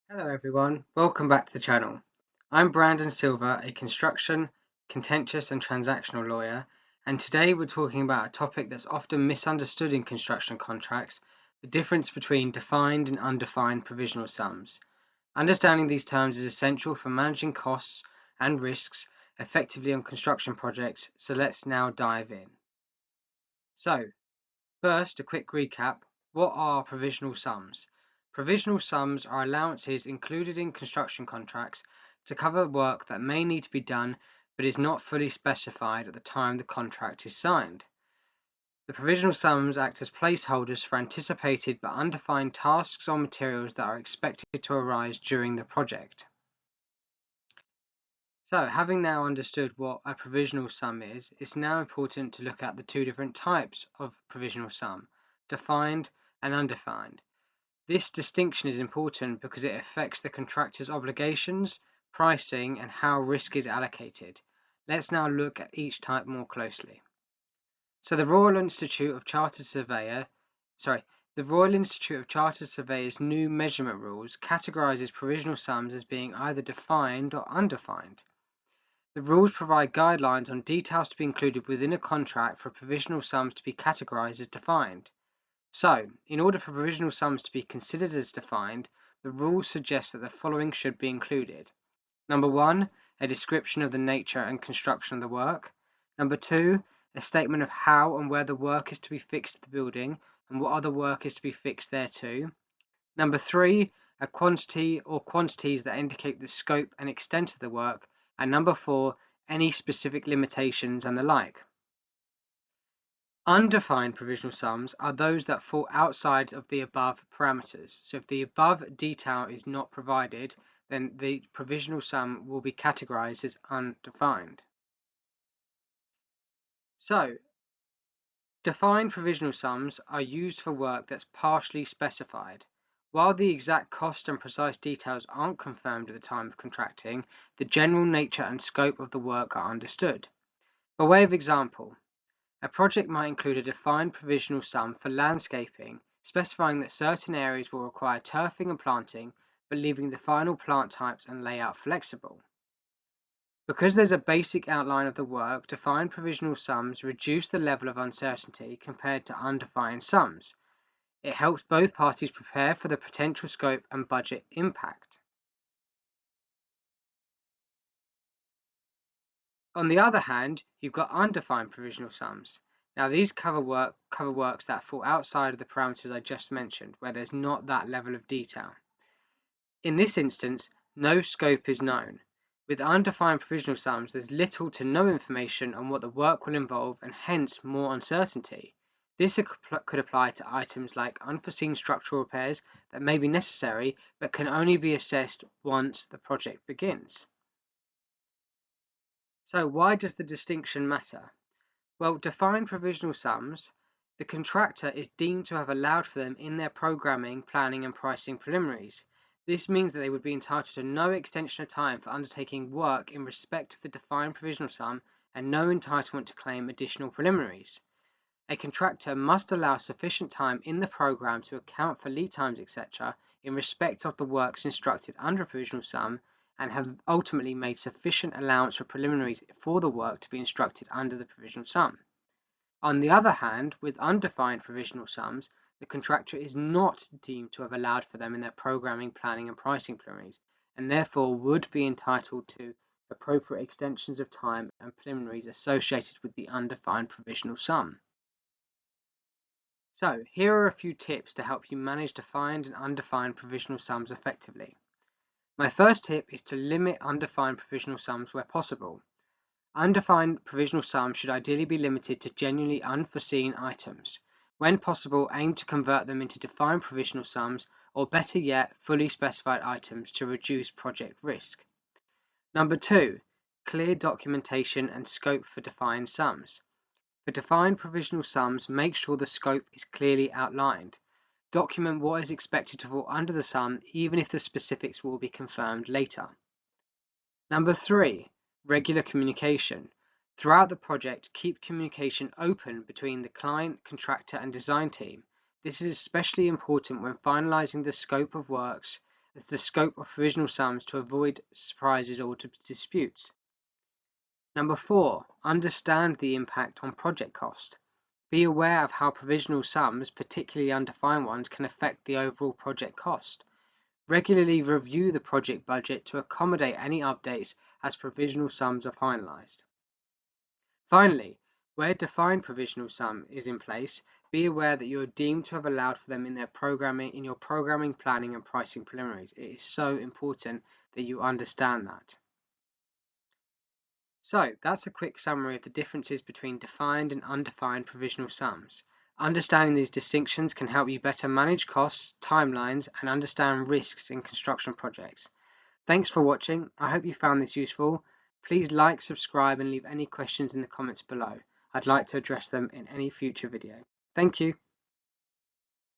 Hello everyone, welcome back to the channel. I'm Brandon Silver, a construction, contentious and transactional lawyer, and today we're talking about a topic that's often misunderstood in construction contracts, the difference between defined and undefined provisional sums. Understanding these terms is essential for managing costs and risks effectively on construction projects, so let's now dive in. So, first, a quick recap. What are provisional sums? Provisional sums are allowances included in construction contracts to cover work that may need to be done but is not fully specified at the time the contract is signed. The provisional sums act as placeholders for anticipated but undefined tasks or materials that are expected to arise during the project. So, having now understood what a provisional sum is, it's now important to look at the two different types of provisional sum, defined and undefined. This distinction is important because it affects the contractor's obligations, pricing, and how risk is allocated. Let's now look at each type more closely. So the Royal Institute of Chartered Surveyors new measurement rules categorizes provisional sums as being either defined or undefined. The rules provide guidelines on details to be included within a contract for provisional sums to be categorized as defined. So, in order for provisional sums to be considered as defined, the rules suggest that the following should be included. Number 1, a description of the nature and construction of the work. Number 2, a statement of how and where the work is to be fixed to the building and what other work is to be fixed thereto. Number 3, a quantity or quantities that indicate the scope and extent of the work. And number 4, any specific limitations and the like. Undefined provisional sums are those that fall outside of the above parameters. So if the above detail is not provided, then the provisional sum will be categorized as undefined. So, defined provisional sums are used for work that's partially specified. While the exact cost and precise details aren't confirmed at the time of contracting, the general nature and scope of the work are understood. By way of example, a project might include a defined provisional sum for landscaping, specifying that certain areas will require turfing and planting, but leaving the final plant types and layout flexible. Because there's a basic outline of the work, defined provisional sums reduce the level of uncertainty compared to undefined sums. It helps both parties prepare for the potential scope and budget impact. On the other hand, you've got undefined provisional sums. Now these cover works that fall outside of the parameters I just mentioned, where there's not that level of detail. In this instance, no scope is known. With undefined provisional sums, there's little to no information on what the work will involve and hence more uncertainty. This could apply to items like unforeseen structural repairs that may be necessary but can only be assessed once the project begins. So why does the distinction matter? Well, defined provisional sums, the contractor is deemed to have allowed for them in their programming, planning and pricing preliminaries. This means that they would be entitled to no extension of time for undertaking work in respect of the defined provisional sum and no entitlement to claim additional preliminaries. A contractor must allow sufficient time in the program to account for lead times, etc., in respect of the works instructed under a provisional sum and have ultimately made sufficient allowance for preliminaries for the work to be instructed under the provisional sum. On the other hand, with undefined provisional sums, the contractor is not deemed to have allowed for them in their programming, planning and pricing preliminaries, and therefore would be entitled to appropriate extensions of time and preliminaries associated with the undefined provisional sum. So, here are a few tips to help you manage defined and undefined provisional sums effectively. My first tip is to limit undefined provisional sums where possible. Undefined provisional sums should ideally be limited to genuinely unforeseen items. When possible, aim to convert them into defined provisional sums, or better yet, fully specified items to reduce project risk. Number 2, clear documentation and scope for defined sums. For defined provisional sums, make sure the scope is clearly outlined. Document what is expected to fall under the sum, even if the specifics will be confirmed later. Number 3, regular communication. Throughout the project, keep communication open between the client, contractor, and design team. This is especially important when finalizing the scope of works, as the scope of provisional sums to avoid surprises or disputes. Number 4, understand the impact on project cost. Be aware of how provisional sums, particularly undefined ones, can affect the overall project cost. Regularly review the project budget to accommodate any updates as provisional sums are finalized. Finally, where defined provisional sum is in place, be aware that you are deemed to have allowed for them in your programming, planning and pricing preliminaries. It is so important that you understand that. So that's a quick summary of the differences between defined and undefined provisional sums. Understanding these distinctions can help you better manage costs, timelines, and understand risks in construction projects. Thanks for watching. I hope you found this useful. Please like, subscribe, and leave any questions in the comments below. I'd like to address them in any future video. Thank you.